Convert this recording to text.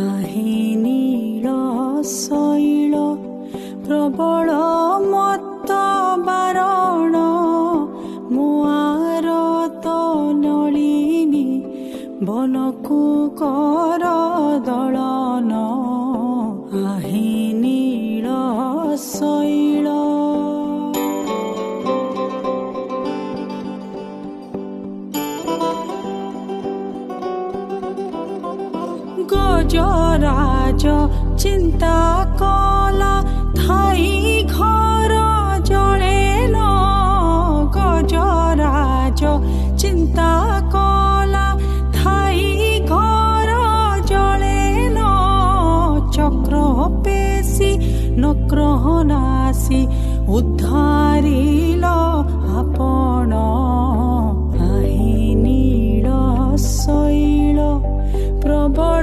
ଆହେ ନୀଳ ଶୈଳ ପ୍ରବଳ ମତ ବାରଣ ମୋ ଆରତ ନଳିନୀ ବନକୁ କର ଦଳନ ଆହେ ନୀଳ ଶୈଳ। गजराज चिंता कला थाई घर जड़ेन गजराज चिंता कला थाई घर जड़ेन चक्र पेशी नक्रह नासी उद्धारिल आपण आहि नील शैल प्रबल।